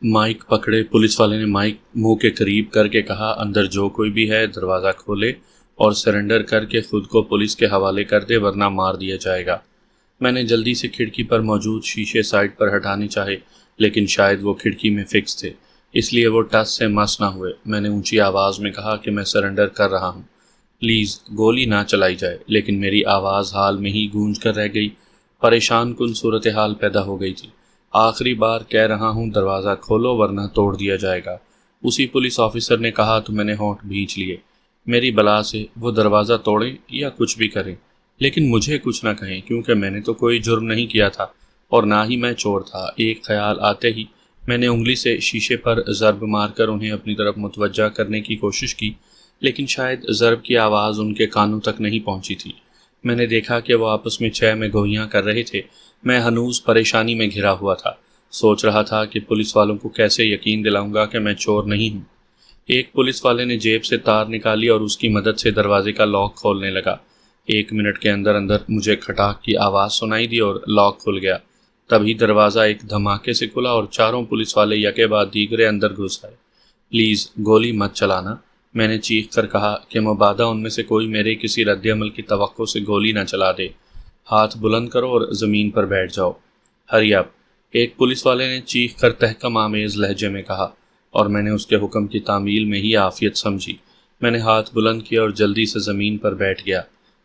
Mic پکڑے police والے نے مائک منہ کے قریب کر کے کہا، اندر جو کوئی بھی ہے دروازہ کھولے اور سرنڈر کر کے خود کو پولیس کے حوالے کر دے ورنہ مار دیا جائے گا۔ میں نے جلدی سے کھڑکی پر موجود شیشے سائڈ پر ہٹانے چاہے، لیکن شاید وہ کھڑکی میں فکس تھے، اس لیے وہ ٹس سے مس نہ ہوئے۔ میں نے اونچی آواز میں کہا کہ میں سرنڈر کر رہا ہوں، پلیز گولی نہ چلائی جائے، لیکن میری آواز حال میں ہی گونج کر رہ گئی۔ پریشان کن صورتحال پیدا ہو گئی تھی۔ آخری بار کہہ رہا ہوں، دروازہ کھولو ورنہ توڑ دیا جائے گا۔ اسی پولیس آفیسر نے کہا تو میں نے ہونٹ بھینچ لیے۔ میری بلا سے وہ دروازہ توڑیں یا کچھ بھی کریں، لیکن مجھے کچھ نہ کہیں، کیونکہ میں نے تو کوئی جرم نہیں کیا تھا اور نہ ہی میں چور تھا۔ ایک خیال آتے ہی میں نے انگلی سے شیشے پر ضرب مار کر انہیں اپنی طرف متوجہ کرنے کی کوشش کی، لیکن شاید ضرب کی آواز ان کے کانوں تک نہیں پہنچی تھی۔ میں نے دیکھا کہ وہ آپس میں چہ میں گویاں کر رہے تھے۔ میں ہنوز پریشانی میں گھرا ہوا تھا، سوچ رہا تھا کہ پولیس والوں کو کیسے یقین دلاؤں گا کہ میں چور نہیں ہوں۔ ایک پولیس والے نے جیب سے تار نکالی اور اس کی مدد سے دروازے کا لاک کھولنے لگا۔ 1 منٹ کے اندر اندر مجھے کھٹاک کی آواز سنائی دی اور لاک کھل گیا۔ تبھی دروازہ ایک دھماکے سے کھلا اور چاروں پولیس والے یکے بعد دیگرے اندر گھس آئے۔ پلیز گولی مت چلانا، میں نے چیخ کر کہا کہ مبادا ان میں سے کوئی میرے کسی رد عمل کی توقع سے گولی نہ چلا دے۔ ہاتھ بلند کرو اور زمین پر بیٹھ جاؤ، ہری اپ، ایک پولیس والے نے چیخ کر تحکم آمیز لہجے میں کہا، اور میں نے اس کے حکم کی تعمیل میں ہی عافیت سمجھی۔ میں نے ہاتھ بلند کیا اور جلدی سے زمین پر بیٹھ گیا۔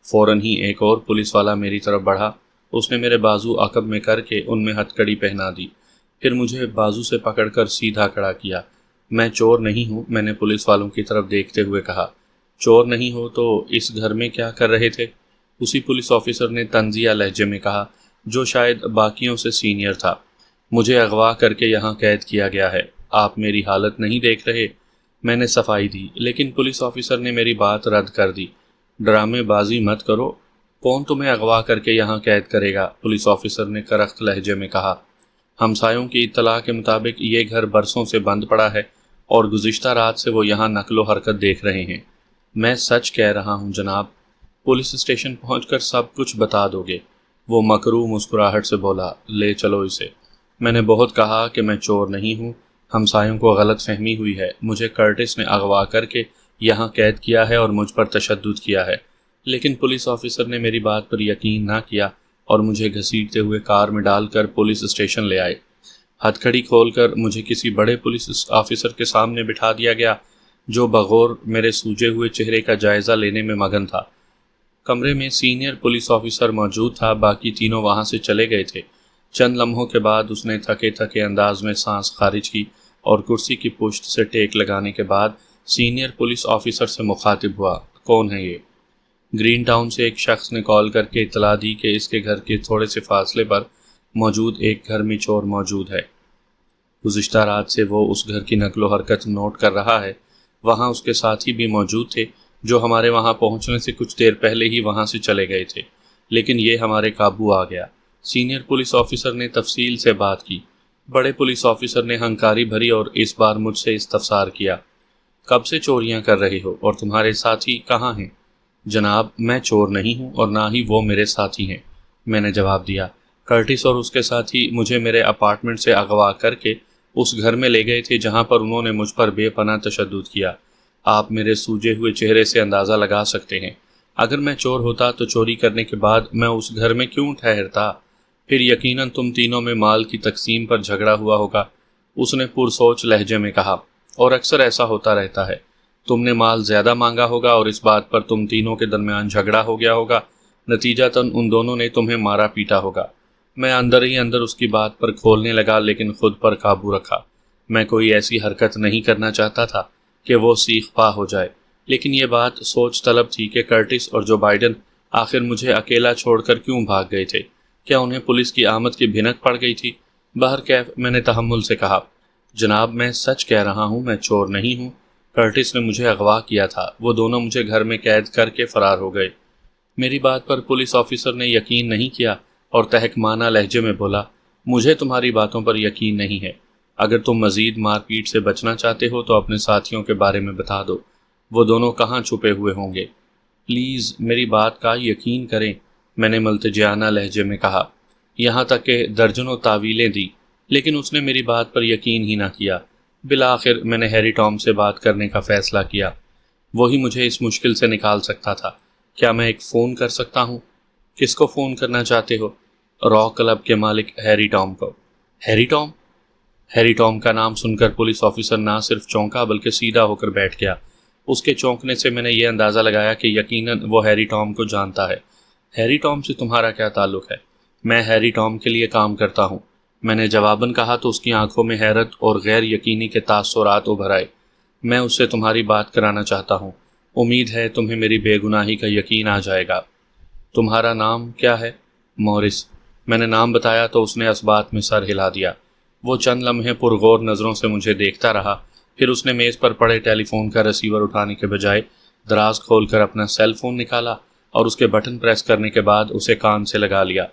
فوراً ہی ایک اور پولیس والا میری طرف بڑھا۔ اس نے میرے بازو عقب میں کر کے ان میں ہتھ کڑی پہنا دی، پھر مجھے بازو سے پکڑ کر سیدھا کھڑا کیا۔ میں چور نہیں ہوں، میں نے پولیس والوں کی طرف دیکھتے ہوئے کہا۔ چور نہیں ہو تو اس گھر میں کیا کر رہے تھے؟ اسی پولیس آفیسر نے طنزیہ لہجے میں کہا، جو شاید باقیوں سے سینئر تھا۔ مجھے اغوا کر کے یہاں قید کیا گیا ہے، آپ میری حالت نہیں دیکھ رہے؟ میں نے صفائی دی، لیکن پولیس آفیسر نے میری بات رد کر دی۔ ڈرامے بازی مت کرو، کون تمہیں اغوا کر کے یہاں قید کرے گا؟ پولیس آفیسر نے کرخت لہجے میں کہا۔ ہمسایوں کی اطلاع کے مطابق یہ گھر برسوں سے بند پڑا ہے اور گزشتہ رات سے وہ یہاں نقل و حرکت دیکھ رہے ہیں۔ میں سچ کہہ رہا ہوں جناب، پولیس اسٹیشن پہنچ کر سب کچھ بتا دو گے، وہ مکروہ مسکراہٹ سے بولا۔ لے چلو اسے۔ میں نے بہت کہا کہ میں چور نہیں ہوں، ہمسایوں کو غلط فہمی ہوئی ہے، مجھے کرٹس نے اغوا کر کے یہاں قید کیا ہے اور مجھ پر تشدد کیا ہے، لیکن پولیس آفیسر نے میری بات پر یقین نہ کیا اور مجھے گھسیٹتے ہوئے کار میں ڈال کر پولیس اسٹیشن لے آئے۔ ہتھ کڑی کھول کر مجھے کسی بڑے پولیس آفیسر کے سامنے بٹھا دیا گیا، جو بغور میرے سوجے ہوئے چہرے کا جائزہ لینے میں مگن تھا۔ کمرے میں سینئر پولیس آفیسر موجود تھا، باقی تینوں وہاں سے چلے گئے تھے۔ چند لمحوں کے بعد اس نے تھکے تھکے انداز میں سانس خارج کی اور کرسی کی پشت سے ٹیک لگانے کے بعد سینئر پولیس آفیسر سے مخاطب ہوا، کون ہے یہ؟ گرین ٹاؤن سے ایک شخص نے کال کر کے اطلاع دی کہ اس کے گھر کے تھوڑے سے فاصلے پر موجود ایک گھر میں چور موجود ہے۔ گزشتہ رات سے وہ اس گھر کی نقل و حرکت نوٹ کر رہا ہے۔ وہاں اس کے ساتھی بھی موجود تھے، جو ہمارے وہاں پہنچنے سے کچھ دیر پہلے ہی وہاں سے چلے گئے تھے، لیکن یہ ہمارے قابو آ گیا۔ سینئر پولیس آفیسر نے تفصیل سے بات کی۔ بڑے پولیس آفیسر نے ہنکاری بھری اور اس بار مجھ سے استفسار کیا، کب سے چوریاں کر رہے ہو اور تمہارے ساتھی کہاں ہیں؟ جناب، میں چور نہیں ہوں اور نہ ہی وہ میرے ساتھی ہیں، میں نے جواب دیا۔ کرٹس اور اس کے ساتھی مجھے میرے اپارٹمنٹ سے اغوا کر کے اس گھر میں لے گئے تھے جہاں پر انہوں نے مجھ پر بے پناہ تشدد کیا۔ آپ میرے سوجے ہوئے چہرے سے اندازہ لگا سکتے ہیں۔ اگر میں چور ہوتا تو چوری کرنے کے بعد میں اس گھر میں کیوں ٹھہرتا؟ پھر یقیناً تم تینوں میں مال کی تقسیم پر جھگڑا ہوا ہوگا، اس نے پرسوچ لہجے میں کہا، اور اکثر ایسا ہوتا رہتا ہے۔ تم نے مال زیادہ مانگا ہوگا اور اس بات پر تم تینوں کے درمیان جھگڑا ہو گیا ہوگا، نتیجتاً ان دونوں نے تمہیں مارا پیٹا ہوگا۔ میں اندر ہی اندر اس کی بات پر کھولنے لگا، لیکن خود پر قابو رکھا۔ میں کوئی ایسی حرکت نہیں کرنا چاہتا تھا کہ وہ سیخ پا ہو جائے، لیکن یہ بات سوچ طلب تھی کہ کرٹس اور جو بائیڈن آخر مجھے اکیلا چھوڑ کر کیوں بھاگ گئے تھے؟ کیا انہیں پولیس کی آمد کی بھنک پڑ گئی تھی؟ بہرکیف میں نے تحمل سے کہا، جناب میں سچ کہہ رہا ہوں، میں چور نہیں ہوں، کرٹس نے مجھے اغوا کیا تھا، وہ دونوں مجھے گھر میں قید کر کے فرار ہو گئے۔ میری بات پر پولیس آفیسر نے یقین نہیں کیا اور تحکمانہ لہجے میں بولا، مجھے تمہاری باتوں پر یقین نہیں ہے، اگر تم مزید مار پیٹ سے بچنا چاہتے ہو تو اپنے ساتھیوں کے بارے میں بتا دو، وہ دونوں کہاں چھپے ہوئے ہوں گے؟ پلیز میری بات کا یقین کریں، میں نے ملتجیانہ لہجے میں کہا، یہاں تک کہ درجنوں تعویلیں دی، لیکن اس نے میری بات پر یقین ہی نہ کیا۔ بالآخر میں نے ہیری ٹام سے بات کرنے کا فیصلہ کیا۔ وہی مجھے اس مشکل سے نکال سکتا تھا۔ کیا میں ایک فون کر سکتا ہوں؟ کس کو فون کرنا چاہتے ہو؟ را کلب کے مالک ہیری ٹام کو۔ Harry Tom? ہیری ٹام کا نام سن کر پولیس آفیسر نہ صرف چونکا بلکہ سیدھا ہو کر بیٹھ گیا۔ اس کے چونکنے سے میں نے یہ اندازہ لگایا کہ یقیناً وہ ہیری ٹام کو جانتا ہے۔ ہیری ٹام سے تمہارا کیا تعلق ہے؟ میں ہیری ٹام کے لیے کام کرتا ہوں، میں نے جواباً کہا تو اس کی آنکھوں میں حیرت اور غیر یقینی کے تاثرات ابھر آئے۔ میں اس سے تمہاری بات کرانا چاہتا ہوں، امید ہے تمہیں میری بے گناہی کا یقین آ جائے گا۔ تمہارا نام کیا ہے؟ مورس۔ میں نے نام بتایا تو اس نے اس بات میں سر ہلا دیا۔ وہ چند لمحے پرغور نظروں سے مجھے دیکھتا رہا، پھر اس نے میز پر پڑے ٹیلی فون کا ریسیور اٹھانے کے بجائے دراز کھول کر اپنا سیل فون نکالا اور اس کے بٹن پریس کرنے کے بعد اسے کان سے لگا لیا۔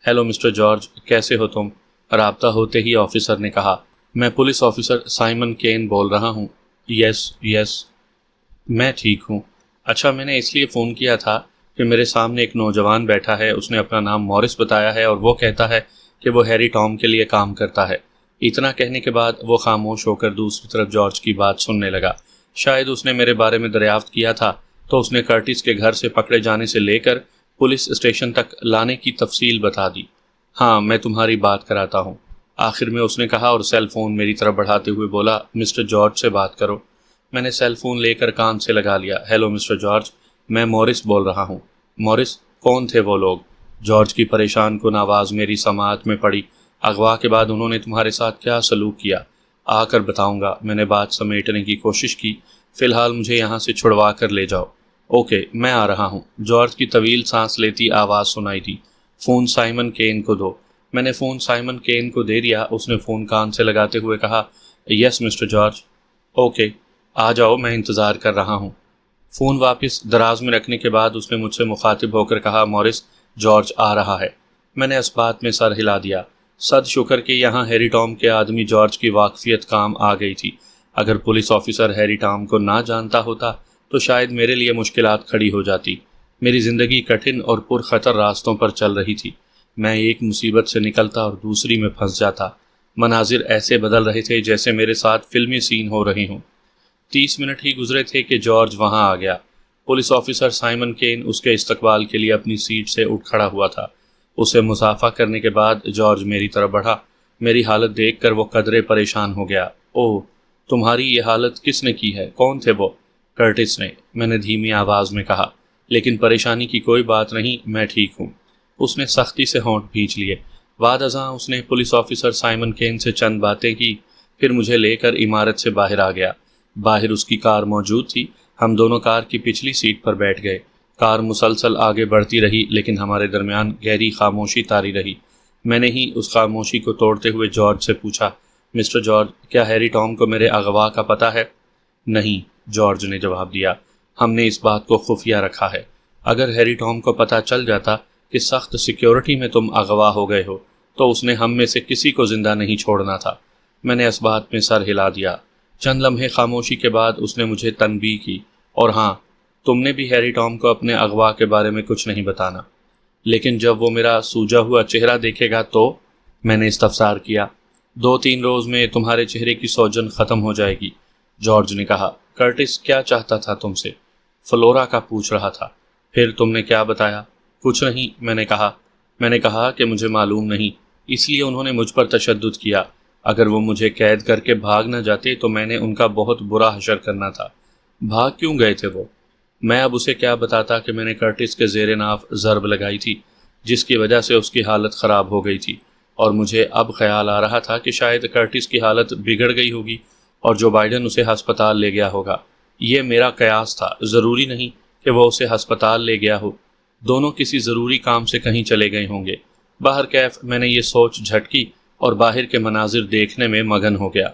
ہیلو مسٹر جارج، کیسے ہو تم؟ رابطہ ہوتے ہی آفیسر نے کہا۔ میں پولیس آفیسر سائمن کین بول رہا ہوں۔ یس میں ٹھیک ہوں۔ اچھا، میں نے اس لیے فون کیا تھا کہ میرے سامنے ایک نوجوان بیٹھا ہے، اس نے اپنا نام مورس بتایا ہے اور وہ کہتا ہے کہ وہ ہیری ٹام کے لیے کام کرتا ہے۔ اتنا کہنے کے بعد وہ خاموش ہو کر دوسری طرف جارج کی بات سننے لگا۔ شاید اس نے میرے بارے میں دریافت کیا تھا تو اس نے کرٹس کے گھر سے پکڑے جانے سے لے کر پولیس اسٹیشن تک لانے کی تفصیل بتا دی۔ ہاں، میں تمہاری بات کراتا ہوں، آخر میں اس نے کہا اور سیل فون میری طرف بڑھاتے ہوئے بولا، مسٹر جارج سے بات کرو۔ میں نے سیل فون لے کر کان سے لگا لیا۔ ہیلو مسٹر جارج، میں مورس بول رہا ہوں۔ مورس؟ کون تھے وہ لوگ؟ جارج کی پریشان کن آواز میری سماعت میں پڑی۔ اغوا کے بعد انہوں نے تمہارے ساتھ کیا سلوک کیا؟ آ کر بتاؤں گا، میں نے بات سمیٹنے کی کوشش کی۔ فی الحال مجھے یہاں سے چھڑوا کر لے جاؤ۔ اوکے، میں آ رہا ہوں۔ جارج کی طویل سانس لیتی آواز سنائی دی، فون سائمن کین کو دو۔ میں نے فون سائمن کین کو دے دیا۔ اس نے فون کان سے لگاتے ہوئے کہا، یس مسٹر جارج۔ اوکے، آ جاؤ، میں انتظار کر رہا ہوں۔ فون واپس دراز میں رکھنے کے بعد اس نے مجھ سے مخاطب ہو کر کہا، مورس، جارج آ رہا ہے۔ میں نے اس بات میں سر ہلا دیا۔ صد شکر کہ یہاں ہیری ٹام کے آدمی جارج کی واقفیت کام آ گئی تھی۔ اگر پولیس آفیسر ہیری ٹام کو نہ جانتا ہوتا تو شاید میرے لیے مشکلات کھڑی ہو جاتی۔ میری زندگی کٹھن اور پرخطر راستوں پر چل رہی تھی۔ میں ایک مصیبت سے نکلتا اور دوسری میں پھنس جاتا۔ مناظر ایسے بدل رہے تھے جیسے میرے ساتھ فلمی سین ہو رہے ہوں۔ 30 منٹ ہی گزرے تھے کہ جارج وہاں آ گیا۔ پولیس آفیسر سائمن کین اس کے استقبال کے لیے اپنی سیٹ سے اٹھ کھڑا ہوا تھا۔ اسے مصافحہ کرنے کے بعد جارج میری طرف بڑھا۔ میری حالت دیکھ کر وہ قدرے پریشان ہو گیا۔ اوہ، تمہاری یہ حالت کس نے کی ہے؟ کون تھے وہ؟ کرٹس نے، میں نے دھیمی آواز میں کہا۔ لیکن پریشانی کی کوئی بات نہیں، میں ٹھیک ہوں۔ اس نے سختی سے ہونٹ بھینچ لیے۔ بعد ازاں اس نے police officer Simon can say چند باتیں کی، پھر مجھے لے کر عمارت سے باہر آ گیا۔ باہر اس کی کار موجود تھی۔ ہم دونوں کار کی پچھلی سیٹ پر بیٹھ گئے۔ کار مسلسل آگے بڑھتی رہی لیکن ہمارے درمیان گہری خاموشی طاری رہی۔ میں نے ہی اس خاموشی کو توڑتے ہوئے جارج سے پوچھا، مسٹر جارج، کیا ہیری ٹام کو میرے اغوا کا پتہ ہے؟ نہیں، جارج نے جواب دیا، ہم نے اس بات کو خفیہ رکھا ہے۔ اگر ہیری ٹام کو پتہ چل جاتا کہ سخت سیکیورٹی میں تم اغوا ہو گئے ہو تو اس نے ہم میں سے کسی کو زندہ نہیں چھوڑنا تھا۔ میں نے اس بات میں سر ہلا دیا۔ چند لمحے خاموشی کے بعد اس نے مجھے تنبیہ کی، اور ہاں، تم نے بھی ہیری ٹام کو اپنے اغوا کے بارے میں کچھ نہیں بتانا۔ لیکن جب وہ میرا سوجا ہوا چہرہ دیکھے گا تو؟ میں نے استفسار کیا۔ 2-3 روز میں تمہارے چہرے کی سوجن ختم ہو جائے گی، جارج نے کہا۔ کرٹس کیا چاہتا تھا تم سے؟ فلورا کا پوچھ رہا تھا۔ پھر تم نے کیا بتایا؟ کچھ نہیں، میں نے کہا کہ مجھے معلوم نہیں، اس لیے انہوں نے مجھ پر تشدد کیا۔ اگر وہ مجھے قید کر کے بھاگ نہ جاتے تو میں نے ان کا بہت برا حشر کرنا تھا۔ بھاگ کیوں گئے تھے وہ؟ میں اب اسے کیا بتاتا کہ میں نے کرٹس کے زیر ناف ضرب لگائی تھی جس کی وجہ سے اس کی حالت خراب ہو گئی تھی، اور مجھے اب خیال آ رہا تھا کہ شاید کرٹس کی حالت بگڑ گئی ہوگی اور جو بائیڈن اسے ہسپتال لے گیا ہوگا۔ یہ میرا قیاس تھا، ضروری نہیں کہ وہ اسے ہسپتال لے گیا ہو، دونوں کسی ضروری کام سے کہیں چلے گئے ہوں گے۔ باہر کیف میں نے یہ سوچ جھٹکی اور باہر کے مناظر دیکھنے میں مگن ہو گیا۔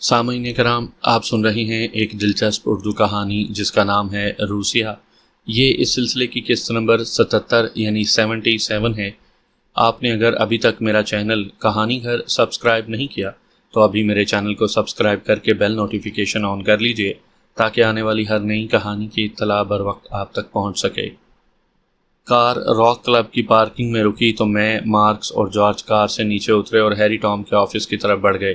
سامعین کرام، آپ سن رہے ہیں ایک دلچسپ اردو کہانی جس کا نام ہے روسیہ۔ یہ اس سلسلے کی قسط نمبر 77 یعنی 77 ہے۔ آپ نے اگر ابھی تک میرا چینل کہانی گھر سبسکرائب نہیں کیا تو ابھی میرے چینل کو سبسکرائب کر کے بیل نوٹیفیکیشن آن کر لیجئے تاکہ آنے والی ہر نئی کہانی کی اطلاع بر وقت آپ تک پہنچ سکے۔ کار راک کلب کی پارکنگ میں رکی تو میں، مارکس اور جارج کار سے نیچے اترے اور ہیری ٹام کے آفس کی طرف بڑھ گئے۔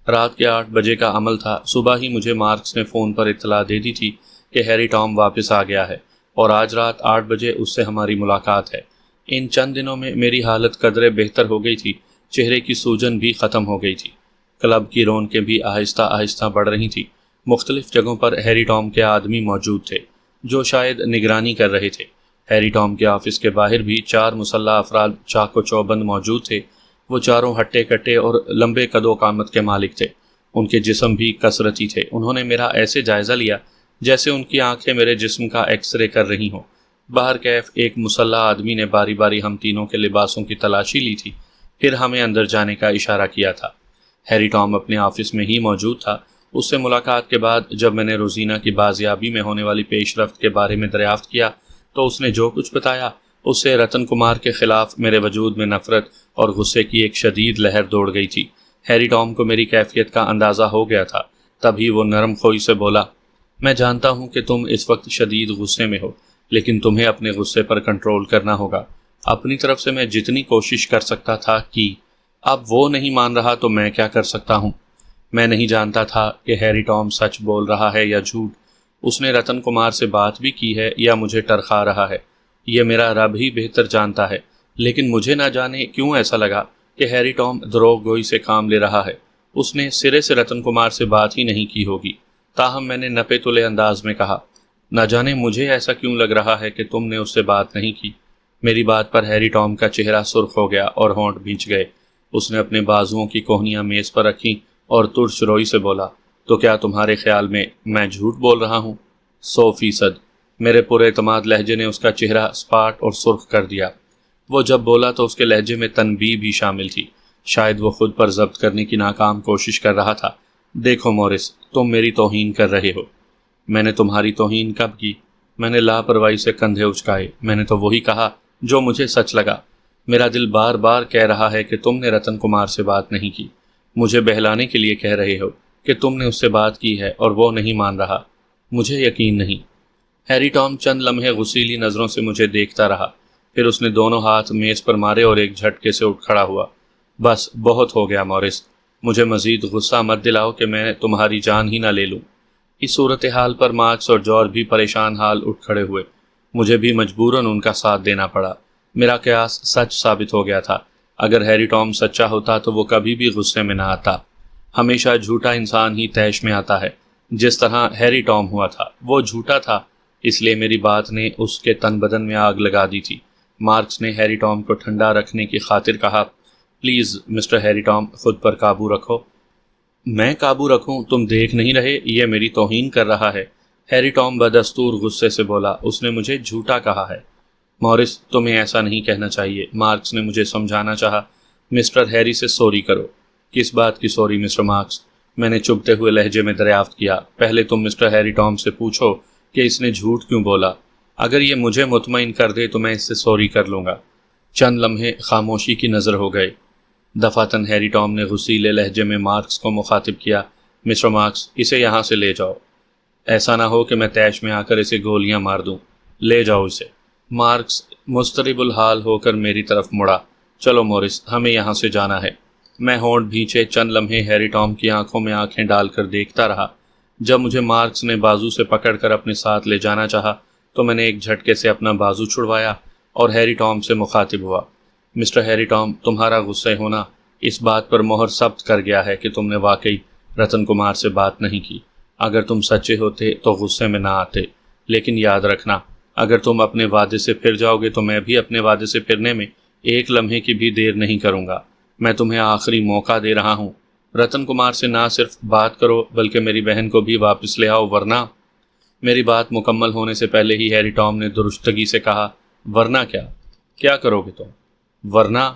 رات کے 8 بجے کا عمل تھا۔ صبح ہی مجھے مارکس نے فون پر اطلاع دے دی تھی کہ ہیری ٹام واپس آ گیا ہے اور آج رات 8 بجے اس سے ہماری ملاقات ہے۔ ان چند دنوں میں میری حالت قدرے بہتر ہو گئی تھی، چہرے کی سوجن بھی ختم ہو گئی تھی، کلب کی رونقیں بھی آہستہ آہستہ بڑھ رہی تھیں۔ مختلف جگہوں پر ہیری ٹام کے آدمی موجود تھے جو شاید نگرانی کر رہے تھے۔ ہیری ٹام کے آفس کے باہر بھی 4 مسلح افراد چاق و چوبند موجود تھے۔ وہ چاروں ہٹے کٹے اور لمبے قد و قامت کے مالک تھے۔ ان کے جسم بھی کثرتی تھے۔ انہوں نے میرا ایسے جائزہ لیا جیسے ان کی آنکھیں میرے جسم کا ایکس رے کر رہی ہوں۔ باہر کیف ایک مسلح آدمی نے باری باری ہم تینوں کے لباسوں کی تلاشی لی تھی، پھر ہمیں اندر جانے کا اشارہ کیا تھا۔ ہیری ٹام اپنے آفس میں ہی موجود تھا۔ اس سے ملاقات کے بعد جب میں نے روزینہ کی بازیابی میں ہونے والی پیش رفت کے بارے میں دریافت کیا تو اس نے جو کچھ بتایا اس سے رتن کمار کے خلاف میرے وجود میں نفرت اور غصے کی ایک شدید لہر دوڑ گئی تھی۔ ہیری ٹام کو میری کیفیت کا اندازہ ہو گیا تھا، تبھی وہ نرم خوئی سے بولا، میں جانتا ہوں کہ تم اس وقت شدید غصے میں ہو، لیکن تمہیں اپنے غصے پر کنٹرول کرنا ہوگا۔ اپنی طرف سے میں جتنی کوشش کر سکتا تھا کی، اب وہ نہیں مان رہا تو میں کیا کر سکتا ہوں؟ میں نہیں جانتا تھا کہ ہیری ٹام سچ بول رہا ہے یا جھوٹ۔ اس نے رتن کمار سے بات بھی کی ہے یا مجھے ٹرخا رہا ہے، یہ میرا رب ہی بہتر جانتا ہے، لیکن مجھے نہ جانے کیوں ایسا لگا کہ ہیری ٹام دروغ گوئی سے کام لے رہا ہے۔ اس نے سرے سے رتن کمار سے بات ہی نہیں کی ہوگی۔ تاہم میں نے نپے تلے انداز میں کہا، نہ جانے مجھے ایسا کیوں لگ رہا ہے کہ تم نے اس سے بات نہیں کی۔ میری بات پر ہیری ٹام کا چہرہ سرخ ہو گیا اور ہونٹ بھینچ گئے۔ اس نے اپنے بازوؤں کی کوہنیاں میز پر رکھیں اور ترش روئی سے بولا، تو کیا تمہارے خیال میں جھوٹ بول رہا ہوں؟ 100%۔ میرے پورے اعتماد لہجے نے اس کا چہرہ سپاٹ اور سرخ کر دیا۔ وہ جب بولا تو اس کے لہجے میں تنبیہ بھی شامل تھی، شاید وہ خود پر ضبط کرنے کی ناکام کوشش کر رہا تھا۔ دیکھو مورس، تم میری توہین کر رہے ہو۔ میں نے تمہاری توہین کب کی؟ میں نے لاپرواہی سے کندھے اچکائے۔ میں نے تو وہی کہا جو مجھے سچ لگا۔ میرا دل بار بار کہہ رہا ہے کہ تم نے رتن کمار سے بات نہیں کی۔ مجھے بہلانے کے لیے کہہ رہے ہو کہ تم نے اس سے بات کی ہے اور وہ نہیں مان رہا۔ مجھے یقین نہیں۔ ہیری ٹام چند لمحے غصیلی نظروں سے مجھے دیکھتا رہا، پھر اس نے دونوں ہاتھ میز پر مارے اور ایک جھٹکے سے اٹھ کھڑا ہوا۔ بس بہت ہو گیا مورس، مجھے مزید غصہ مت دلاؤ کہ میں تمہاری جان ہی نہ لے لوں۔ اس صورتحال پر مارکس اور جارج بھی پریشان حال اٹھ کھڑے ہوئے۔ مجھے بھی مجبوراً ان کا ساتھ دینا پڑا۔ میرا قیاس سچ ثابت ہو گیا تھا۔ اگر ہیری ٹام سچا ہوتا تو وہ کبھی بھی غصے میں نہ آتا۔ ہمیشہ جھوٹا انسان ہی طیش میں آتا ہے۔ جس طرح ہیری ٹام ہوا تھا وہ جھوٹا تھا، اس لیے میری بات نے اس کے تن بدن میں آگ لگا دی تھی۔ مارکس نے ہیری ٹام کو ٹھنڈا رکھنے کی خاطر کہا، پلیز مسٹر ہیری ٹام، خود پر قابو رکھو۔ میں قابو رکھوں؟ تم دیکھ نہیں رہے یہ میری توہین کر رہا ہے؟ ہیری ٹام بدستور غصے سے بولا، اس نے مجھے جھوٹا کہا ہے۔ مورس، تمہیں ایسا نہیں کہنا چاہیے، مارکس نے مجھے سمجھانا چاہا۔ مسٹر ہیری سے سوری کرو۔ کس بات کی سوری مسٹر مارکس؟ میں نے چبھتے ہوئے لہجے میں دریافت کیا۔ پہلے تم مسٹر ہیری ٹام سے پوچھو کہ اس نے جھوٹ کیوں بولا۔ اگر یہ مجھے مطمئن کر دے تو میں اس سے سوری کر لوں گا۔ چند لمحے خاموشی کی نظر ہو گئے۔ دفعتاً ہیری ٹام نے غصیلے لہجے میں مارکس کو مخاطب کیا، مسٹر مارکس، اسے یہاں سے لے جاؤ۔ ایسا نہ ہو کہ میں طیش میں آ کر اسے گولیاں مار دوں۔ لے جاؤ اسے۔ مارکس مضطرب الحال ہو کر میری طرف مڑا۔ چلو مورس، ہمیں یہاں سے جانا ہے۔ میں ہونٹ بھینچے چند لمحے ہیری ٹام کی آنکھوں میں آنکھیں ڈال کر دیکھتا رہا۔ جب مجھے مارکس نے بازو سے پکڑ کر اپنے ساتھ لے جانا چاہا تو میں نے ایک جھٹکے سے اپنا بازو چھڑوایا اور ہیری ٹام سے مخاطب ہوا، مسٹر ہیری ٹام، تمہارا غصے ہونا اس بات پر مہر ثبت کر گیا ہے کہ تم نے واقعی رتن کمار سے بات نہیں کی۔ اگر تم سچے ہوتے تو غصے میں نہ آتے، لیکن یاد رکھنا، اگر تم اپنے وعدے سے پھر جاؤ گے تو میں بھی اپنے وعدے سے پھرنے میں ایک لمحے کی بھی دیر نہیں کروں گا۔ میں تمہیں آخری موقع دے رہا ہوں۔ رتن کمار سے نہ صرف بات کرو بلکہ میری بہن کو بھی واپس لے آؤ، ورنہ… میری بات مکمل ہونے سے پہلے ہی ہیری ٹام نے درستگی سے کہا، ورنہ کیا کرو گے تم؟ ورنہ…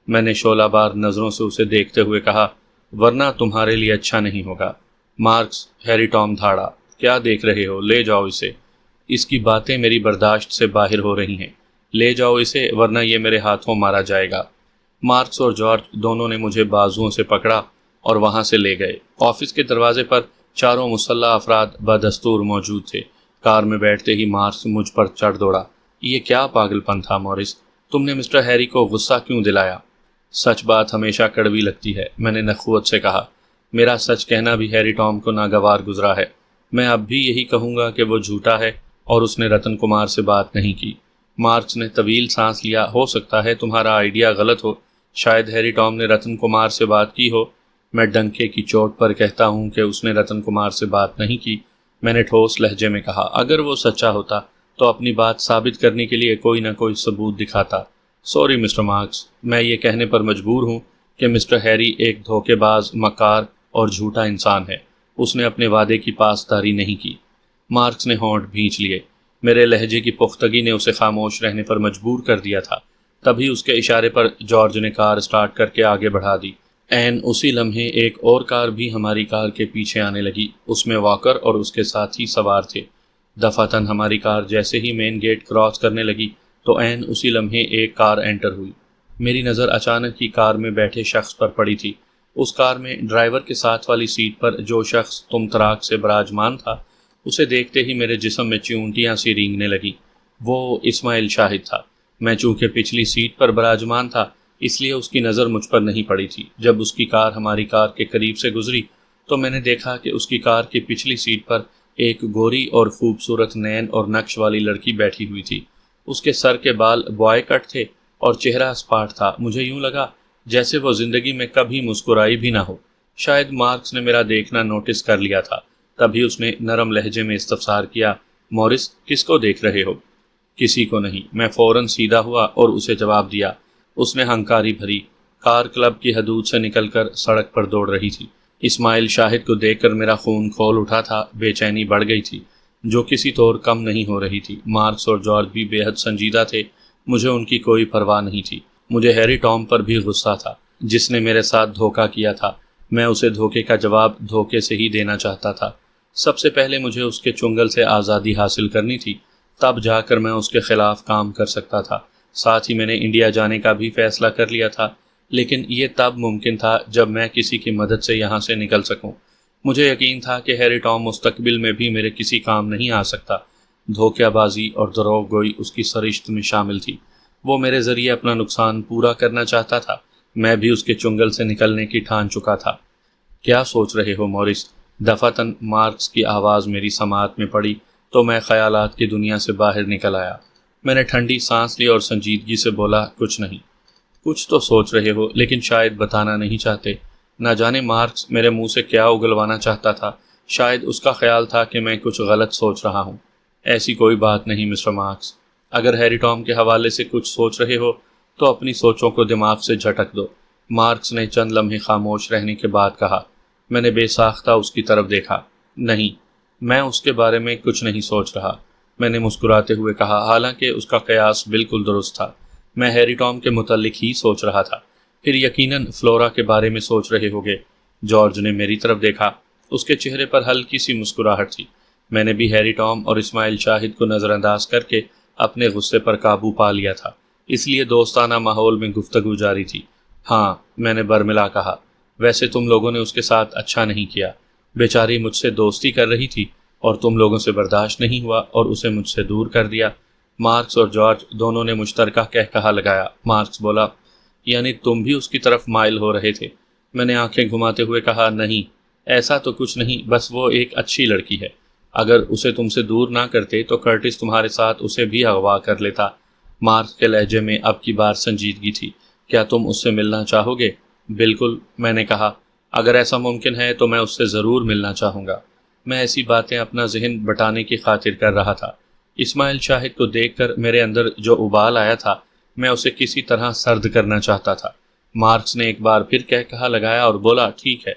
میں نے شعلہ بار نظروں سے اسے دیکھتے ہوئے کہا، ورنہ تمہارے لیے اچھا نہیں ہوگا۔ مارکس، ہیری ٹام دھاڑا، کیا دیکھ رہے ہو؟ لے جاؤ اسے۔ اس کی باتیں میری برداشت سے باہر ہو رہی ہیں۔ لے جاؤ اسے ورنہ یہ میرے ہاتھوں مارا جائے گا۔ مارکس اور جارج دونوں نے مجھے بازوؤں سے پکڑا اور وہاں سے لے گئے۔ آفس کے دروازے پر چاروں مسلح افراد بدستور موجود تھے۔ کار میں بیٹھتے ہی مارکس مجھ پر چڑھ دوڑا۔ یہ کیا پاگل پن تھا مورس؟ تم نے مسٹر ہیری کو غصہ کیوں دلایا؟ سچ بات ہمیشہ کڑوی لگتی ہے، میں نے نخوت سے کہا۔ میرا سچ کہنا بھی ہیری ٹام کو ناگوار گزرا ہے۔ میں اب بھی یہی کہوں گا کہ وہ جھوٹا ہے اور اس نے رتن کمار سے بات نہیں کی۔ مارکس نے طویل سانس لیا۔ ہو سکتا ہے تمہارا آئیڈیا غلط ہو، شاید ہیری ٹام نے رتن کمار سے بات کی ہو۔ میں ڈنکے کی چوٹ پر کہتا ہوں کہ اس نے رتن کمار سے بات نہیں کی، میں نے ٹھوس لہجے میں کہا۔ اگر وہ سچا ہوتا تو اپنی بات ثابت کرنے کے لیے کوئی نہ کوئی ثبوت دکھاتا۔ سوری مسٹر مارکس، میں یہ کہنے پر مجبور ہوں کہ مسٹر ہیری ایک دھوکے باز، مکار اور جھوٹا انسان ہے۔ اس نے اپنے وعدے کی پاسداری نہیں کی۔ مارکس نے ہونٹ بھینچ لیے۔ میرے لہجے کی پختگی نے اسے خاموش رہنے پر مجبور کر دیا تھا۔ تبھی اس کے اشارے پر جارج نے کار سٹارٹ کر کے آگے بڑھا دی۔ عین اسی لمحے ایک اور کار بھی ہماری کار کے پیچھے آنے لگی۔ اس میں واکر اور اس کے ساتھی سوار تھے۔ دفعتاً ہماری کار جیسے ہی مین گیٹ کراس کرنے لگی تو عین اسی لمحے ایک کار انٹر ہوئی۔ میری نظر اچانک ہی کار میں بیٹھے شخص پر پڑی تھی۔ اس کار میں ڈرائیور کے ساتھ والی سیٹ پر جو شخص تم تراک سے براجمان تھا، اسے دیکھتے ہی میرے جسم میں چیونٹیاں سی رینگنے لگیں۔ وہ اسماعیل شاہد تھا۔ میں چونکہ پچھلی سیٹ پر براجمان تھا اس لیے اس کی نظر مجھ پر نہیں پڑی تھی۔ جب اس کی کار ہماری کار کے قریب سے گزری تو میں نے دیکھا کہ اس کی کار کی پچھلی سیٹ پر ایک گوری اور خوبصورت نین اور نقش والی لڑکی بیٹھی ہوئی تھی۔ اس کے سر کے بال بوائے کٹ تھے اور چہرہ اسپاٹ تھا۔ مجھے یوں لگا جیسے وہ زندگی میں کبھی مسکرائی بھی نہ ہو۔ شاید مارکس نے میرا دیکھنا نوٹس کر لیا تھا، تبھی اس نے نرم لہجے میں استفسار کیا، مورس کس کو دیکھ رہے ہو؟ کسی کو نہیں، میں فوراً سیدھا ہوا اور اسے جواب دیا۔ اس نے ہنکاری بھری۔ کار کلب کی حدود سے نکل کر سڑک پر دوڑ رہی تھی۔ اسماعیل شاہد کو دیکھ کر میرا خون کھول اٹھا تھا، بے چینی بڑھ گئی تھی جو کسی طور کم نہیں ہو رہی تھی۔ مارکس اور جارج بھی بے حد سنجیدہ تھے، مجھے ان کی کوئی پرواہ نہیں تھی۔ مجھے ہیری ٹام پر بھی غصہ تھا جس نے میرے ساتھ دھوکہ کیا تھا۔ میں اسے دھوکے کا جواب دھوکے سے ہی دینا چاہتا تھا۔ سب سے پہلے مجھے اس کے چنگل سے آزادی حاصل کرنی تھی، تب جا کر میں اس کے خلاف کام کر سکتا تھا۔ ساتھ ہی میں نے انڈیا جانے کا بھی فیصلہ کر لیا تھا، لیکن یہ تب ممکن تھا جب میں کسی کی مدد سے یہاں سے نکل سکوں۔ مجھے یقین تھا کہ ہیری ٹام مستقبل میں بھی میرے کسی کام نہیں آ سکتا۔ دھوکہ بازی اور دروغ گوئی اس کی سرشت میں شامل تھی۔ وہ میرے ذریعے اپنا نقصان پورا کرنا چاہتا تھا۔ میں بھی اس کے چنگل سے نکلنے کی ٹھان چکا تھا۔ کیا سوچ رہے ہو مورس؟ دفعتاً مارکس کی آواز میری سماعت میں پڑی تو میں خیالات کی دنیا سے باہر نکل آیا۔ میں نے ٹھنڈی سانس لی اور سنجیدگی سے بولا، کچھ نہیں۔ کچھ تو سوچ رہے ہو لیکن شاید بتانا نہیں چاہتے۔ نہ جانے مارکس میرے منہ سے کیا اگلوانا چاہتا تھا۔ شاید اس کا خیال تھا کہ میں کچھ غلط سوچ رہا ہوں۔ ایسی کوئی بات نہیں مسٹر مارکس۔ اگر ہیری ٹام کے حوالے سے کچھ سوچ رہے ہو تو اپنی سوچوں کو دماغ سے جھٹک دو۔ مارکس نے چند لمحے خاموش رہنے کے بعد کہا۔ میں نے بے ساختہ اس کی طرف دیکھا۔ نہیں، میں اس کے بارے میں کچھ نہیں سوچ رہا، میں نے مسکراتے ہوئے کہا، حالانکہ اس کا قیاس بالکل درست تھا۔ میں ہیری ٹام کے متعلق ہی سوچ رہا تھا۔ پھر یقیناً فلورا کے بارے میں سوچ رہے ہوگے۔ جارج نے میری طرف دیکھا۔ اس کے چہرے پر ہلکی سی مسکراہٹ تھی۔ میں نے بھی ہیری ٹام اور اسماعیل شاہد کو نظر انداز کر کے اپنے غصے پر قابو پا لیا تھا، اس لیے دوستانہ ماحول میں گفتگو جاری تھی۔ ہاں، میں نے برملا کہا، ویسے تم لوگوں نے اس کے ساتھ اچھا نہیں کیا۔ بیچاری مجھ سے دوستی کر رہی تھی اور تم لوگوں سے برداشت نہیں ہوا اور اسے مجھ سے دور کر دیا۔ مارکس اور جارج دونوں نے مشترکہ کہا لگایا۔ مارکس بولا، یعنی تم بھی اس کی طرف مائل ہو رہے تھے؟ میں نے آنکھیں گھماتے ہوئے کہا، نہیں، ایسا تو کچھ نہیں، بس وہ ایک اچھی لڑکی ہے۔ اگر اسے تم سے دور نہ کرتے تو کرٹس تمہارے ساتھ اسے بھی اغوا کر لیتا۔ مارکس کے لہجے میں اب کی بار سنجیدگی تھی۔ کیا تم اس سے ملنا چاہو گے؟ بالکل، میں نے کہا، اگر ایسا ممکن ہے تو میں اس سے ضرور ملنا چاہوں گا۔ میں ایسی باتیں اپنا ذہن بٹانے کی خاطر کر رہا تھا۔ اسماعیل شاہد کو دیکھ کر میرے اندر جو ابال آیا تھا، میں اسے کسی طرح سرد کرنا چاہتا تھا۔ مارکس نے ایک بار پھر کہا لگایا اور بولا، ٹھیک ہے،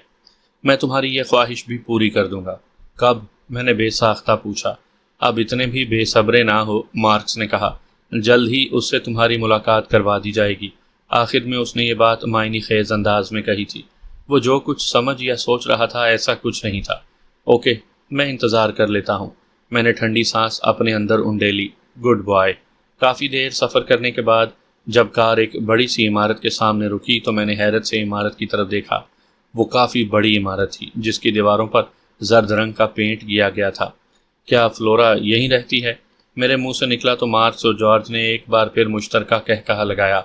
میں تمہاری یہ خواہش بھی پوری کر دوں گا۔ کب؟ میں نے بے ساختہ پوچھا۔ اب اتنے بھی بے صبرے نہ ہو، مارکس نے کہا، جلد ہی اس سے تمہاری ملاقات کروا دی جائے گی۔ آخر میں اس نے یہ بات معنی خیز انداز میں کہی تھی۔ وہ جو کچھ سمجھ یا سوچ رہا تھا ایسا کچھ نہیں تھا۔ اوکے، میں انتظار کر لیتا ہوں۔ میں نے ٹھنڈی سانس اپنے اندر انڈیلی۔ Good boy. کافی دیر سفر کرنے کے بعد جب کار ایک بڑی سی عمارت کے سامنے رکی تو میں نے حیرت سے عمارت کی طرف دیکھا۔ وہ کافی بڑی عمارت تھی جس کی دیواروں پر زرد رنگ کا پینٹ کیا گیا تھا۔ کیا فلورا یہیں رہتی ہے؟ میرے منہ سے نکلا تو مارکس اور جارج نے ایک بار پھر مشترکہ کہا لگایا۔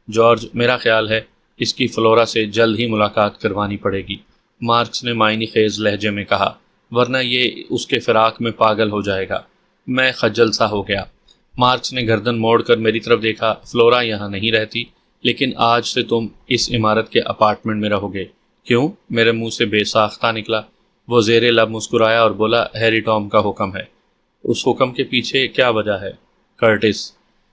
جارج، میرا خیال ہے اس کی فلورا سے جلد ہی ملاقات کروانی پڑے گی، مارکس نے معنی خیز لہجے میں کہا، ورنہ یہ اس کے فراق میں پاگل ہو جائے گا۔ میں خجل سا ہو گیا۔ مارکس نے گردن موڑ کر میری طرف دیکھا۔ فلورا یہاں نہیں رہتی، لیکن آج سے تم اس عمارت کے اپارٹمنٹ میں رہو گے۔ کیوں؟ میرے منہ سے بے ساختہ نکلا۔ وہ زیر لب مسکرایا اور بولا، ہیری ٹام کا حکم ہے۔ اس حکم کے پیچھے کیا وجہ ہے؟ کرٹس۔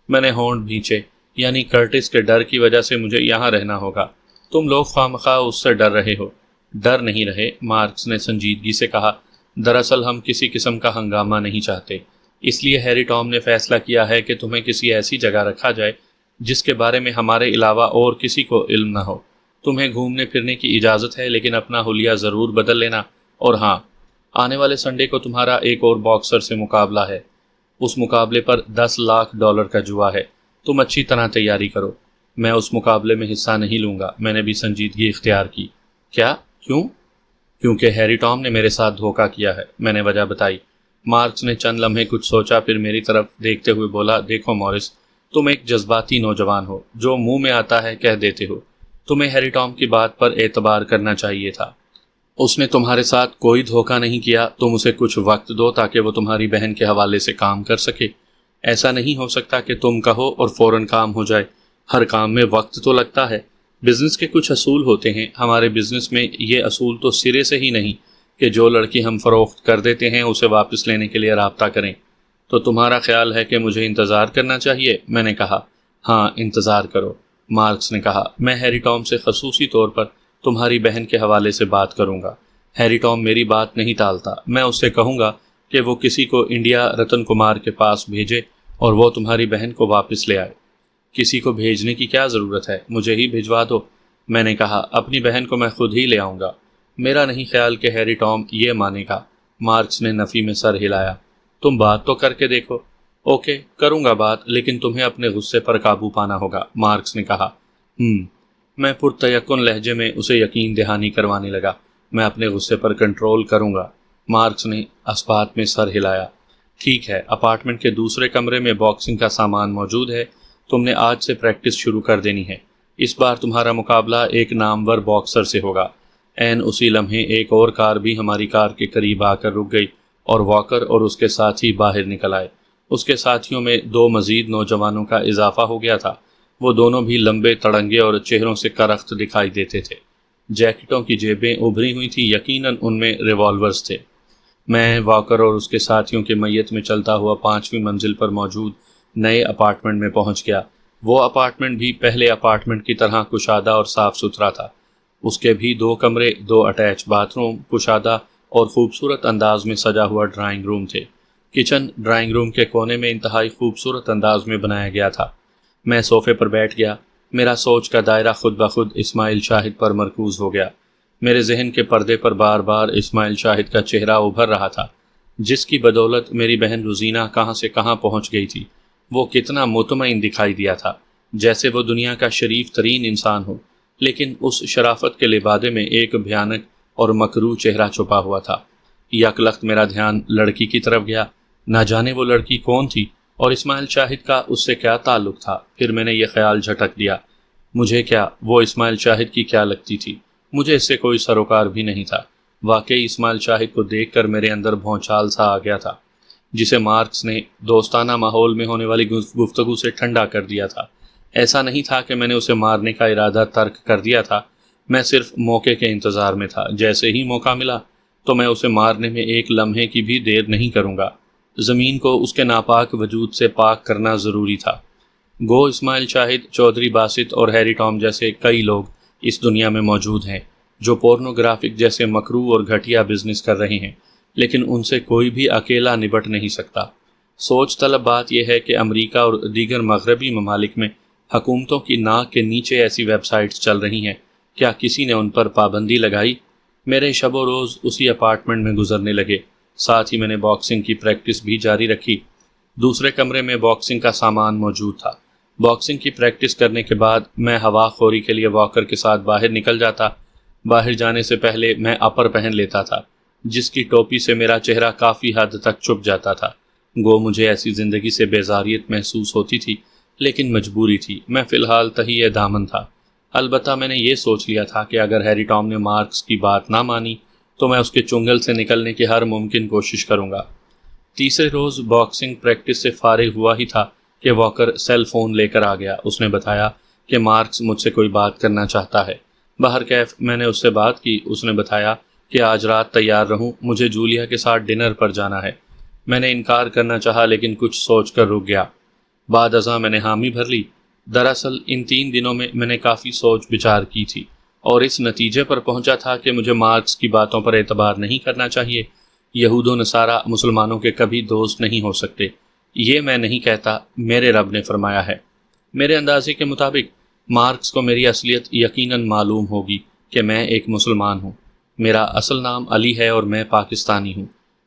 میں نے ہونٹ بھینچے۔ یعنی کرٹس کے ڈر کی وجہ سے مجھے یہاں رہنا ہوگا؟ تم لوگ خواہ اس سے ڈر رہے ہو۔ ڈر نہیں رہے، مارکس نے سنجیدگی سے کہا، دراصل ہم کسی قسم کا ہنگامہ نہیں چاہتے، اس لیے ہیری ٹام نے فیصلہ کیا ہے کہ تمہیں کسی ایسی جگہ رکھا جائے جس کے بارے میں ہمارے علاوہ اور کسی کو علم نہ ہو۔ تمہیں گھومنے پھرنے کی اجازت ہے، لیکن اپنا حلیہ ضرور بدل لینا۔ اور ہاں، آنے والے سنڈے کو تمہارا ایک اور باکسر سے مقابلہ ہے۔ اس مقابلے پر $10 لاکھ کا جوا ہے۔ تم اچھی طرح تیاری کرو۔ میں اس مقابلے میں حصہ نہیں لوں گا۔ میں نے بھی سنجیدگی اختیار کی۔ کیا؟ کیوں؟ کیونکہ ہیری ٹام نے میرے ساتھ دھوکہ کیا ہے، میں نے وجہ بتائی۔ مارکس نے چند لمحے کچھ سوچا، پھر میری طرف دیکھتے ہوئے بولا، دیکھو مورس، تم ایک جذباتی نوجوان ہو، جو منہ میں آتا ہے کہہ دیتے ہو۔ تمہیں ہیری ٹام کی بات پر اعتبار کرنا چاہیے تھا۔ اس نے تمہارے ساتھ کوئی دھوکہ نہیں کیا۔ تم اسے کچھ وقت دو تاکہ وہ تمہاری بہن کے حوالے سے کام کر سکے۔ ایسا نہیں ہو سکتا کہ تم کہو اور فوراً کام ہو جائے۔ ہر کام میں وقت تو لگتا ہے۔ بزنس کے کچھ اصول ہوتے ہیں۔ ہمارے بزنس میں یہ اصول تو سرے سے ہی نہیں کہ جو لڑکی ہم فروخت کر دیتے ہیں اسے واپس لینے کے لیے رابطہ کریں۔ تو تمہارا خیال ہے کہ مجھے انتظار کرنا چاہیے؟ میں نے کہا۔ ہاں، انتظار کرو، مارکس نے کہا۔ میں ہیری ٹام سے خصوصی طور پر تمہاری بہن کے حوالے سے بات کروں گا۔ ہیری ٹام میری بات نہیں ٹالتا۔ میں اس سے کہوں گا کہ وہ کسی کو انڈیا رتن کمار کے پاس بھیجے اور وہ تمہاری بہن کو واپس لے آئے۔ کسی کو بھیجنے کی کیا ضرورت ہے؟ مجھے ہی بھجوا دو، میں نے کہا۔ اپنی بہن کو میں خود ہی لے آؤں گا۔ میرا نہیں خیال کہ ہیری ٹام یہ مانے گا۔ مارکس نے نفی میں سر ہلایا۔ تم بات تو کر کے دیکھو۔ اوکے، کروں گا بات، لیکن تمہیں اپنے غصے پر قابو پانا ہوگا، مارکس نے کہا۔ میں پرتیقن لہجے میں اسے یقین دہانی کروانے لگا۔ میں اپنے غصے پر کنٹرول کروں گا، مارکس نے اثبات میں سر ہلایا۔ ٹھیک ہے، اپارٹمنٹ کے دوسرے کمرے میں باکسنگ کا سامان موجود ہے۔ تم نے آج سے پریکٹس شروع کر دینی ہے۔ اس بار تمہارا مقابلہ ایک نامور باکسر سے ہوگا۔ عین اسی لمحے ایک اور کار بھی ہماری کار کے قریب آ کر رک گئی اور واکر اور اس کے ساتھی باہر نکل آئے۔ اس کے ساتھیوں میں 2 مزید نوجوانوں کا اضافہ ہو گیا تھا۔ وہ دونوں بھی لمبے تڑنگے اور چہروں سے کرخت دکھائی دیتے تھے۔ جیکٹوں کی جیبیں ابھری ہوئی تھیں، یقیناً ان میں ریوالورز تھے۔ میں واکر اور اس کے ساتھیوں کے میت میں چلتا ہوا 5ویں منزل پر موجود نئے اپارٹمنٹ میں پہنچ گیا۔ وہ اپارٹمنٹ بھی پہلے اپارٹمنٹ کی طرح کشادہ اور صاف ستھرا تھا۔ اس کے بھی 2 کمرے، 2 اٹیچ باتھ روم، کشادہ اور خوبصورت انداز میں سجا ہوا ڈرائنگ روم تھے۔ کچن ڈرائنگ روم کے کونے میں انتہائی خوبصورت انداز میں بنایا گیا تھا۔ میں صوفے پر بیٹھ گیا۔ میرا سوچ کا دائرہ خود بخود اسماعیل شاہد پر مرکوز ہو گیا۔ میرے ذہن کے پردے پر بار بار اسماعیل شاہد کا چہرہ ابھر رہا تھا، جس کی بدولت میری بہن روزینہ کہاں سے کہاں پہنچ گئی تھی۔ وہ کتنا مطمئن دکھائی دیا تھا، جیسے وہ دنیا کا شریف ترین انسان ہو، لیکن اس شرافت کے لبادے میں ایک بھیانک اور مکروہ چہرہ چھپا ہوا تھا۔ یک لخت میرا دھیان لڑکی کی طرف گیا۔ نہ جانے وہ لڑکی کون تھی اور اسماعیل شاہد کا اس سے کیا تعلق تھا۔ پھر میں نے یہ خیال جھٹک دیا، مجھے کیا، وہ اسماعیل شاہد کی کیا لگتی تھی؟ مجھے اس سے کوئی سروکار بھی نہیں تھا۔ واقعی اسماعیل شاہد کو دیکھ کر میرے اندر بھونچال سا آ گیا تھا، جسے مارکس نے دوستانہ ماحول میں ہونے والی گفتگو سے ٹھنڈا کر دیا تھا۔ ایسا نہیں تھا کہ میں نے اسے مارنے کا ارادہ ترک کر دیا تھا، میں صرف موقع کے انتظار میں تھا۔ جیسے ہی موقع ملا تو میں اسے مارنے میں ایک لمحے کی بھی دیر نہیں کروں گا۔ زمین کو اس کے ناپاک وجود سے پاک کرنا ضروری تھا۔ گو اسماعیل شاہد، چودھری باسط اور ہیری ٹام جیسے کئی لوگ اس دنیا میں موجود ہیں جو پورنوگرافک جیسے مکروہ اور گھٹیا بزنس کر رہے ہیں، لیکن ان سے کوئی بھی اکیلا نبٹ نہیں سکتا۔ سوچ طلب بات یہ ہے کہ امریکہ اور دیگر مغربی ممالک میں حکومتوں کی ناک کے نیچے ایسی ویب سائٹس چل رہی ہیں، کیا کسی نے ان پر پابندی لگائی؟ میرے شب و روز اسی اپارٹمنٹ میں گزرنے لگے، ساتھ ہی میں نے باکسنگ کی پریکٹس بھی جاری رکھی۔ دوسرے کمرے میں باکسنگ کا سامان موجود تھا۔ باکسنگ کی پریکٹس کرنے کے بعد میں ہوا خوری کے لیے واکر کے ساتھ باہر نکل جاتا۔ باہر جانے سے پہلے میں اپر پہن لیتا تھا، جس کی ٹوپی سے میرا چہرہ کافی حد تک چھپ جاتا تھا۔ گو مجھے ایسی زندگی سے بیزاریت محسوس ہوتی تھی، لیکن مجبوری تھی، میں فی الحال تہیہ دامن تھا۔ البتہ میں نے یہ سوچ لیا تھا کہ اگر ہیری ٹام نے مارکس کی بات نہ مانی تو میں اس کے چنگل سے نکلنے کی ہر ممکن کوشش کروں گا۔ تیسرے روز باکسنگ پریکٹس سے فارغ ہوا ہی تھا کہ واکر سیل فون لے کر آ گیا۔ اس نے بتایا کہ مارکس مجھ سے کوئی بات کرنا چاہتا ہے۔ بہرکیف میں نے اس سے بات کی۔ اس نے بتایا کہ آج رات تیار رہوں، مجھے جولیا کے ساتھ ڈنر پر جانا ہے۔ میں نے انکار کرنا چاہا لیکن کچھ سوچ کر رک گیا۔ بعد ازاں میں نے حامی بھر لی۔ دراصل ان 3 دنوں میں نے کافی سوچ بچار کی تھی اور اس نتیجے پر پہنچا تھا کہ مجھے مارکس کی باتوں پر اعتبار نہیں کرنا چاہیے۔ یہود و نصارہ مسلمانوں کے کبھی دوست نہیں ہو سکتے، یہ میں نہیں کہتا، میرے رب نے فرمایا ہے۔ میرے اندازے کے مطابق مارکس کو میری اصلیت یقیناً معلوم ہوگی کہ میں ایک مسلمان ہوں۔ میرا اصل نام علی ہے اور میں پاکستانی ہوں۔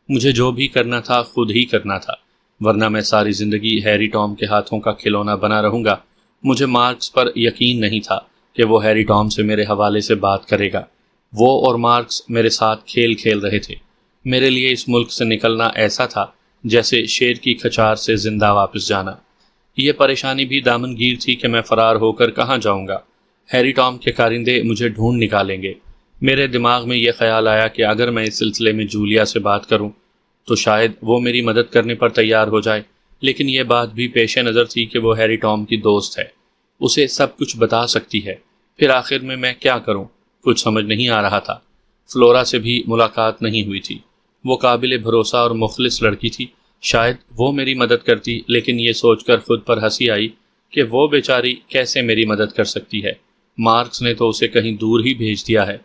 مجھے جو بھی کرنا تھا خود ہی کرنا تھا، ورنہ میں ساری زندگی ہیری ٹام کے ہاتھوں کا کھلونا بنا رہوں گا۔ مجھے مارکس پر یقین نہیں تھا کہ وہ ہیری ٹام سے میرے حوالے سے بات کرے گا۔ وہ اور مارکس میرے ساتھ کھیل کھیل رہے تھے۔ میرے لیے اس ملک سے نکلنا ایسا تھا جیسے شیر کی کھچار سے زندہ واپس جانا۔ یہ پریشانی بھی دامنگیر تھی کہ میں فرار ہو کر کہاں جاؤں گا۔ ہیری ٹام کے کارندے مجھے ڈھونڈ نکالیں گے۔ میرے دماغ میں یہ خیال آیا کہ اگر میں اس سلسلے میں جولیا سے بات کروں تو شاید وہ میری مدد کرنے پر تیار ہو جائے، لیکن یہ بات بھی پیش نظر تھی کہ وہ ہیری ٹام کی دوست ہے، اسے سب کچھ بتا سکتی ہے۔ پھر آخر میں کیا کروں؟ کچھ سمجھ نہیں آ رہا تھا۔ فلورا سے بھی ملاقات نہیں ہوئی تھی۔ وہ قابل بھروسہ اور مخلص لڑکی تھی، شاید وہ میری مدد کرتی، لیکن یہ سوچ کر خود پر ہنسی آئی کہ وہ بیچاری کیسے میری مدد کر سکتی ہے۔ مارکس نے تو اسے کہیں دور ہی بھیج دیا ہے،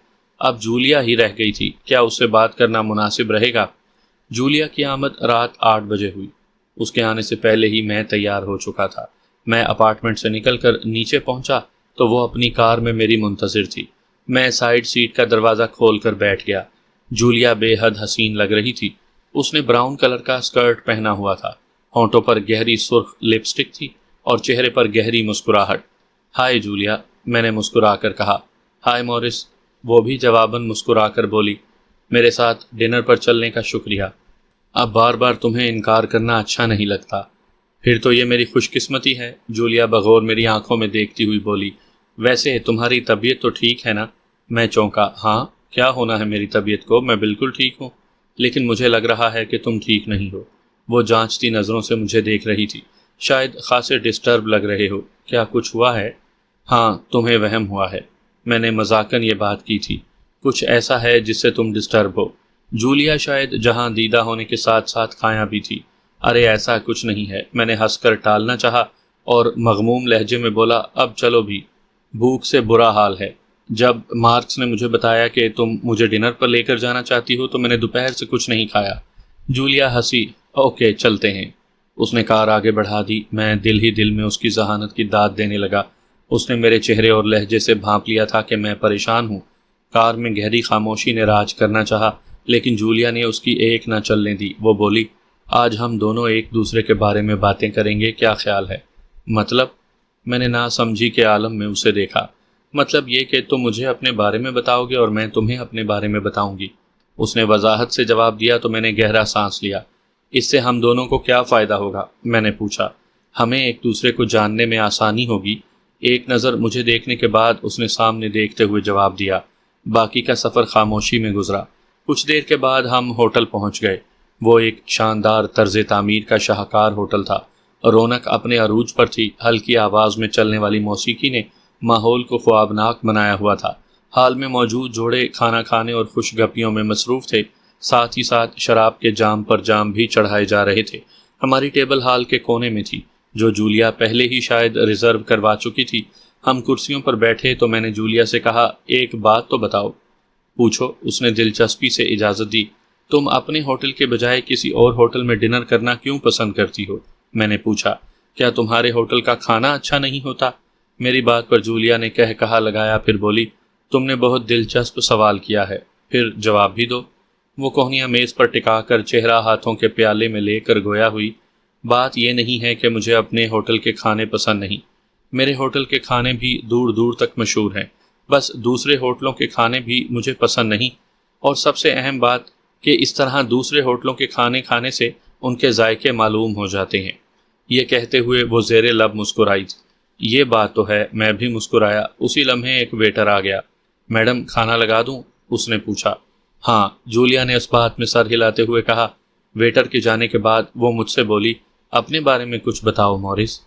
اب جولیا ہی رہ گئی تھی، کیا اس سے بات کرنا مناسب رہے گا؟ جولیا کی آمد رات 8 بجے ہوئی۔ اس کے آنے سے پہلے ہی میں تیار ہو چکا تھا۔ میں اپارٹمنٹ سے نکل کر نیچے پہنچا تو وہ اپنی کار میں میری منتظر تھی۔ میں سائیڈ سیٹ کا دروازہ کھول کر بیٹھ گیا۔ جولیا بے حد حسین لگ رہی تھی۔ اس نے براؤن کلر کا اسکرٹ پہنا ہوا تھا، ہونٹوں پر گہری سرخ لپسٹک تھی اور چہرے پر گہری مسکراہٹ۔ ہائے جولیا، میں نے مسکرا کر کہا۔ ہائے مورس، وہ بھی جواباً مسکرا کر بولی۔ میرے ساتھ ڈنر پر چلنے کا شکریہ۔ اب بار بار تمہیں انکار کرنا اچھا نہیں لگتا۔ پھر تو یہ میری خوش قسمتی ہے، جولیا بغور میری آنکھوں میں دیکھتی ہوئی بولی۔ ویسے تمہاری طبیعت تو ٹھیک ہے نا؟ میں چونکا۔ ہاں، کیا ہونا ہے میری طبیعت کو؟ میں بالکل ٹھیک ہوں، لیکن مجھے لگ رہا ہے کہ تم ٹھیک نہیں ہو۔ وہ جانچتی نظروں سے مجھے دیکھ رہی تھی۔ شاید خاصے ڈسٹرب لگ رہے ہو، کیا کچھ ہوا ہے؟ ہاں، تمہیں وہم ہوا ہے، میں نے مذاقاً یہ بات کی تھی۔ کچھ ایسا ہے جس سے تم ڈسٹرب ہو۔ جولیا شاید جہاں دیدہ ہونے کے ساتھ ساتھ کھایا بھی تھی۔ ارے ایسا کچھ نہیں ہے، میں نے ہنس کر ٹالنا چاہا اور مغموم لہجے میں بولا، اب چلو بھی، بھوک سے برا حال ہے۔ جب مارکس نے مجھے بتایا کہ تم مجھے ڈنر پر لے کر جانا چاہتی ہو تو میں نے دوپہر سے کچھ نہیں کھایا۔ جولیا ہنسی۔ اوکے، چلتے ہیں۔ اس نے کار آگے بڑھا دی۔ میں دل ہی دل میں اس کی ذہانت کی داد دینے لگا۔ اس نے میرے چہرے اور لہجے سے بھانپ لیا تھا کہ میں پریشان ہوں۔ کار میں گہری خاموشی نے راج کرنا چاہا، لیکن جولیا نے اس کی ایک نہ چلنے دی۔ وہ بولی، آج ہم دونوں ایک دوسرے کے بارے میں باتیں کریں گے، کیا خیال ہے؟ مطلب؟ میں نے ناسمجھی کے عالم میں اسے دیکھا۔ مطلب یہ کہ تم مجھے اپنے بارے میں بتاؤ گے اور میں تمہیں اپنے بارے میں بتاؤں گی۔ اس نے وضاحت سے جواب دیا تو میں نے گہرا سانس لیا۔ اس سے ہم دونوں کو کیا فائدہ ہوگا؟ میں نے پوچھا۔ ہمیں ایک دوسرے کو جاننے میں آسانی ہوگی۔ ایک نظر مجھے دیکھنے کے بعد اس نے سامنے دیکھتے ہوئے جواب دیا۔ باقی کا سفر خاموشی میں گزرا۔ کچھ دیر کے بعد ہم ہوٹل پہنچ گئے۔ وہ ایک شاندار طرز تعمیر کا شاہکار ہوٹل تھا۔ رونق اپنے عروج پر تھی۔ ہلکی آواز میں چلنے والی موسیقی نے ماحول کو خوابناک بنایا ہوا تھا۔ ہال میں موجود جوڑے کھانا کھانے اور خوش گپیوں میں مصروف تھے، ساتھ ہی ساتھ شراب کے جام پر جام بھی چڑھائے جا رہے تھے۔ ہماری ٹیبل ہال کے کونے میں تھی، جو جولیا پہلے ہی شاید ریزرو کروا چکی تھی۔ ہم کرسیوں پر بیٹھے تو میں نے جولیا سے کہا، ایک بات تو بتاؤ۔ پوچھو، اس نے دلچسپی سے اجازت دی۔ تم اپنے ہوٹل کے بجائے کسی اور ہوٹل میں ڈنر کرنا کیوں پسند کرتی ہو؟ میں نے پوچھا۔ کیا تمہارے ہوٹل کا کھانا اچھا نہیں ہوتا؟ میری بات پر جولیا نے کہا لگایا، پھر بولی، تم نے بہت دلچسپ سوال کیا ہے، پھر جواب بھی دو۔ وہ کوہنیاں میز پر ٹکا کر چہرہ ہاتھوں کے پیالے میں لے کر گویا ہوئی۔ بات یہ نہیں ہے کہ مجھے اپنے ہوٹل کے کھانے پسند نہیں، میرے ہوٹل کے کھانے بھی دور دور تک مشہور ہیں، بس دوسرے ہوٹلوں کے کھانے بھی مجھے پسند نہیں، اور سب سے اہم بات کہ اس طرح دوسرے ہوٹلوں کے کھانے کھانے سے ان کے ذائقے معلوم ہو جاتے ہیں۔ یہ کہتے ہوئے وہ زیر لب مسکرائی۔ یہ بات تو ہے، میں بھی مسکرایا۔ اسی لمحے ایک ویٹر آ گیا۔ میڈم کھانا لگا دوں؟ اس نے پوچھا۔ ہاں، جولیا نے اس بات میں سر ہلاتے ہوئے کہا۔ ویٹر کے جانے کے بعد وہ مجھ سے بولی، اپنے بارے میں کچھ بتاؤ مورس۔